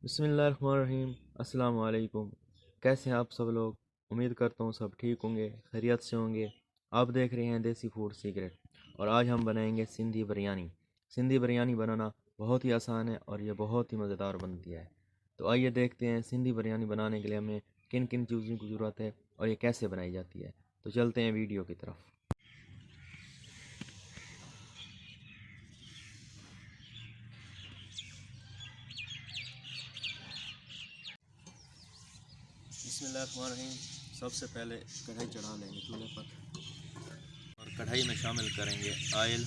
बिस्मिल्लाहिर्रहमानिर्रहीम। अस्सलाम वालेकुम। कैसे हैं आप सब लोग? उम्मीद करता हूँ सब ठीक होंगे, खैरियत से होंगे। आप देख रहे हैं देसी फूड सीक्रेट और आज हम बनाएंगे सिंधी बिरयानी। सिंधी बिरयानी बनाना बहुत ही आसान है और ये बहुत ही मज़ेदार बनती है। तो आइए देखते हैं सिंधी बिरयानी बनाने के लिए हमें किन किन चीज़ों की ज़रूरत है और ये कैसे बनाई जाती है। तो चलते हैं वीडियो की तरफ। बिस्मिल्लाहिर्रहमानिर्रहीम। सबसे पहले कढ़ाई चढ़ा लेंगे चूल्हे पर और कढ़ाई में शामिल करेंगे ऑयल।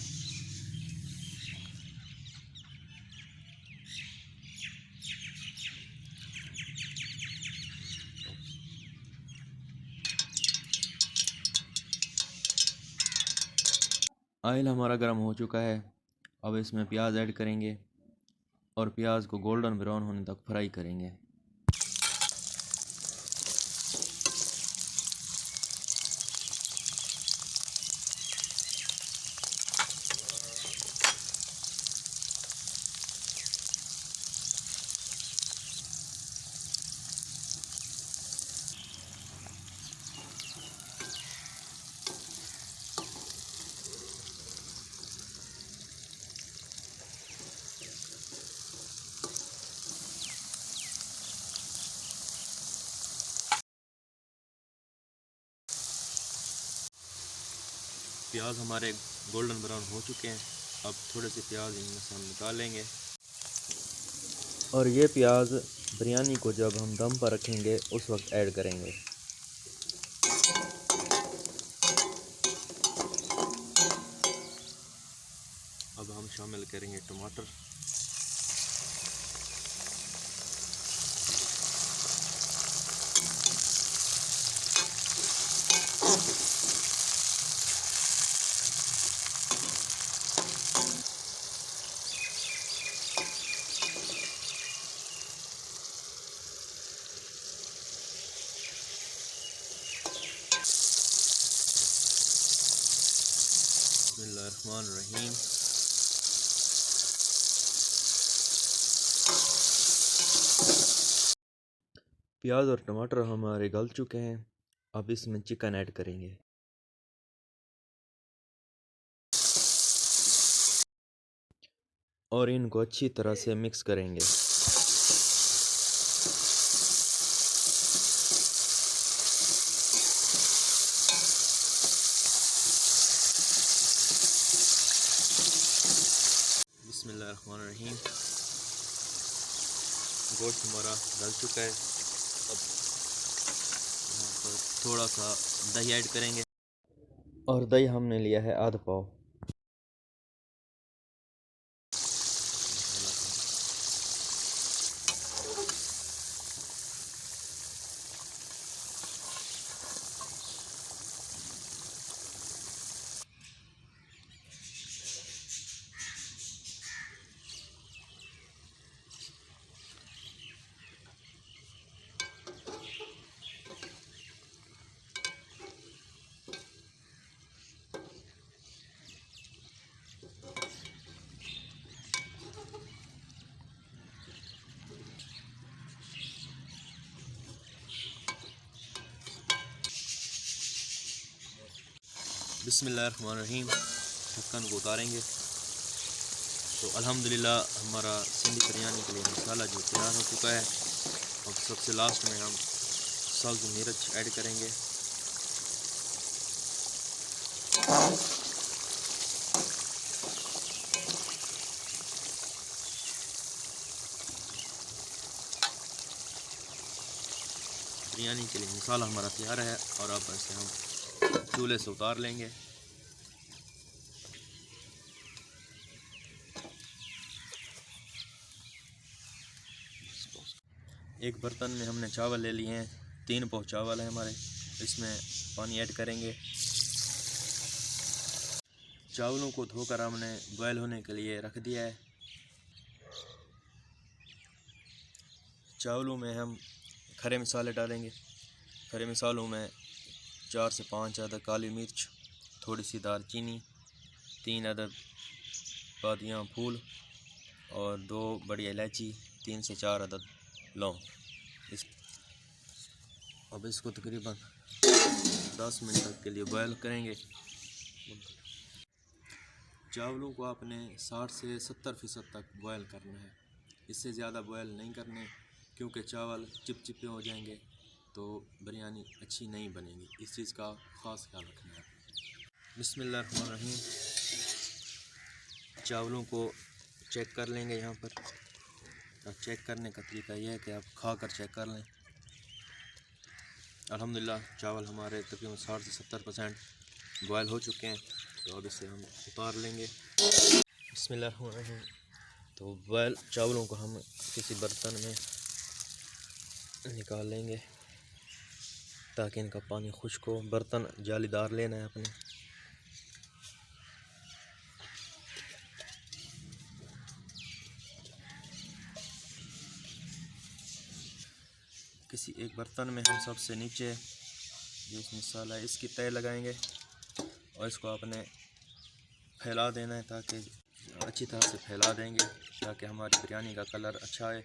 ऑयल हमारा गर्म हो चुका है। अब इसमें प्याज ऐड करेंगे और प्याज को गोल्डन ब्राउन होने तक फ्राई करेंगे। प्याज हमारे गोल्डन ब्राउन हो चुके हैं। अब थोड़े से प्याज इनमें से हम निकाल लेंगे और ये प्याज बिरयानी को जब हम दम पर रखेंगे उस वक्त ऐड करेंगे। अब हम शामिल करेंगे टमाटर। बिस्मिल्लाहिर्रहमानिर्रहीम। प्याज और टमाटर हमारे गल चुके हैं। अब इसमें चिकन ऐड करेंगे और इनको अच्छी तरह से मिक्स करेंगे। बिस्मिल्लाहिर्रहमानिर्रहीम। गोश्त हमारा गल चुका है। अब यहाँ पर थोड़ा सा दही ऐड करेंगे और दही हमने लिया है आधा पाव। बिस्मिल्लाहिर्रहमानिर्रहीम। ढक्कन को उतारेंगे तो अल्हम्दुलिल्लाह हमारा सिंधी बिरयानी के लिए मसाला जो तैयार हो चुका है। अब सबसे लास्ट में हम सब्ज़ मिर्च ऐड करेंगे। बिरयानी के लिए मसाला हमारा तैयार है और अब इसे हम चूल्हे से उतार लेंगे। एक बर्तन में हमने चावल ले लिए हैं। 3 पाव चावल है हमारे। इसमें पानी ऐड करेंगे। चावलों को धोकर हमने बॉयल होने के लिए रख दिया है। चावलों में हम खड़े मसाले डालेंगे। खड़े मसालों में 4 से 5 अदद काली मिर्च, थोड़ी सी दालचीनी, 3 अदद बादियाँ फूल और 2 बड़ी इलायची, 3 से 4 अदद लौंग। इस अब इसको तकरीबन 10 मिनट तक के लिए बॉयल करेंगे। चावलों को आपने 60 से 70% तक बॉयल करना है, इससे ज़्यादा बॉयल नहीं करने, क्योंकि चावल चिपचिपे हो जाएंगे तो बिरयानी अच्छी नहीं बनेगी। इस चीज़ का ख़ास ख्याल रखना है। बिस्मिल्लाहिर्रहमानिर्रहीम। चावलों को चेक कर लेंगे यहाँ पर। अब चेक करने का तरीका यह है कि आप खा कर चेक कर लें। अल्हम्दुलिल्लाह चावल हमारे तकरीबन 60 से 70% बॉयल हो चुके हैं, तो अब इसे हम उतार लेंगे। बिस्मिल्लाहिर्रहमानिर्रहीम। तो बॉयल चावलों को हम किसी बर्तन में निकाल लेंगे ताकि इनका पानी खुश्क हो। बर्तन जालीदार लेना है अपने। किसी एक बर्तन में हम सबसे नीचे जो इस मसाला है इसकी तय लगाएंगे और इसको आपने फैला देना है, ताकि अच्छी तरह से फैला देंगे ताकि हमारी बिरयानी का कलर अच्छा आए।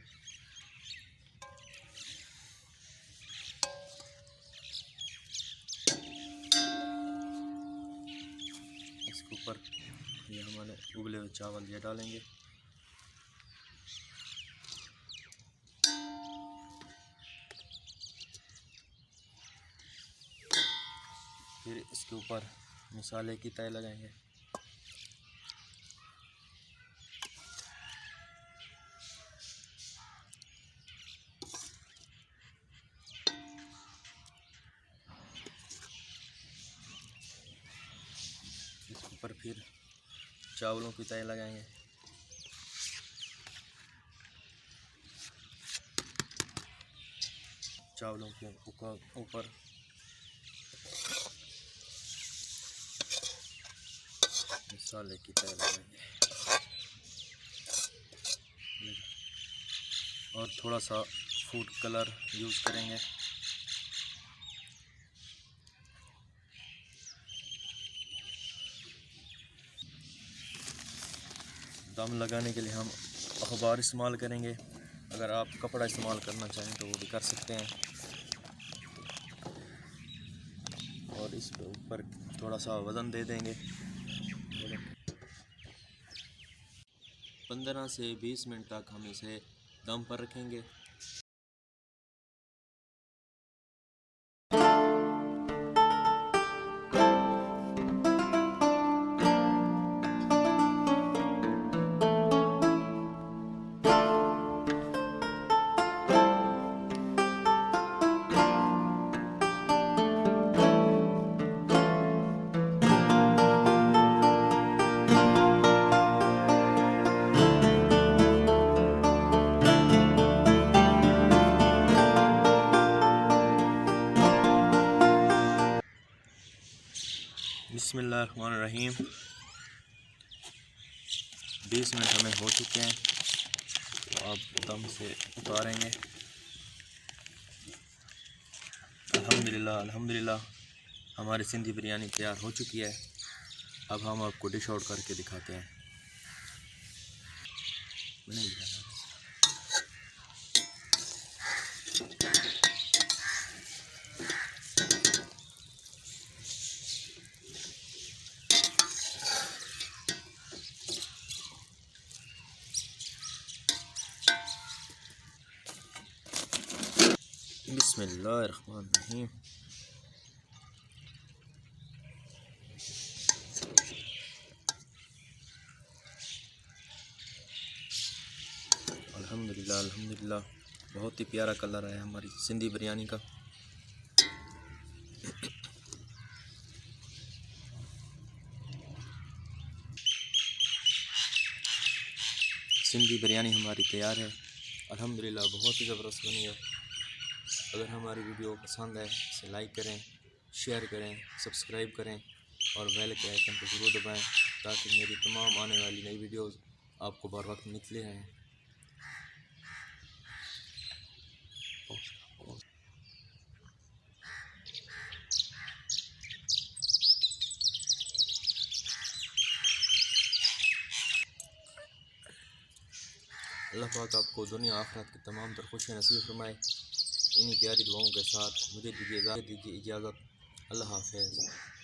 इसके ऊपर ये हमारे उबले हुए चावल ये डालेंगे। फिर इसके ऊपर मसाले की तय लगाएंगे। इसके ऊपर फिर चावलों की तय लगाएंगे। चावलों के ऊपर मसाले की तय लगाएंगे और थोड़ा सा फूड कलर यूज़ करेंगे। दम लगाने के लिए हम अखबार इस्तेमाल करेंगे। अगर आप कपड़ा इस्तेमाल करना चाहें तो वो भी कर सकते हैं। और इस ऊपर थोड़ा सा वज़न दे देंगे। 15 से 20 मिनट तक हम इसे दम पर रखेंगे। बिस्मिल्लाहिर्रहमानिर्रहीम। 20 मिनट हमें हो चुके हैं, तो अब दम से उतारेंगे। अल्हम्दुलिल्लाह अल्हम्दुलिल्लाह हमारी सिंधी बिरयानी तैयार हो चुकी है। अब हम आपको डिश आउट करके दिखाते हैं। बिस्मिल्लाहिर्रहमानिर्रहीम। अल्हम्दुलिल्लाह अल्हम्दुलिल्लाह बहुत ही प्यारा कलर है हमारी सिंधी बिरयानी का। सिंधी बिरयानी हमारी तैयार है। अल्हम्दुलिल्लाह बहुत ही ज़बरदस्त बनी है। अगर हमारी वीडियो पसंद है इसे लाइक करें, शेयर करें, सब्सक्राइब करें और बेल के आइकन को ज़रूर दबाएं ताकि मेरी तमाम आने वाली नई वीडियोज़ आपको बर वक्त मिलती रहें। अल्लाह पाक आपको दुनिया आखिरत की तमाम तर खुशियाँ नसीब फरमाए। इन्हीं प्यारी दुआओं के साथ मुझे दीजिए इजाज़त। अल्लाह हाफ़िज़।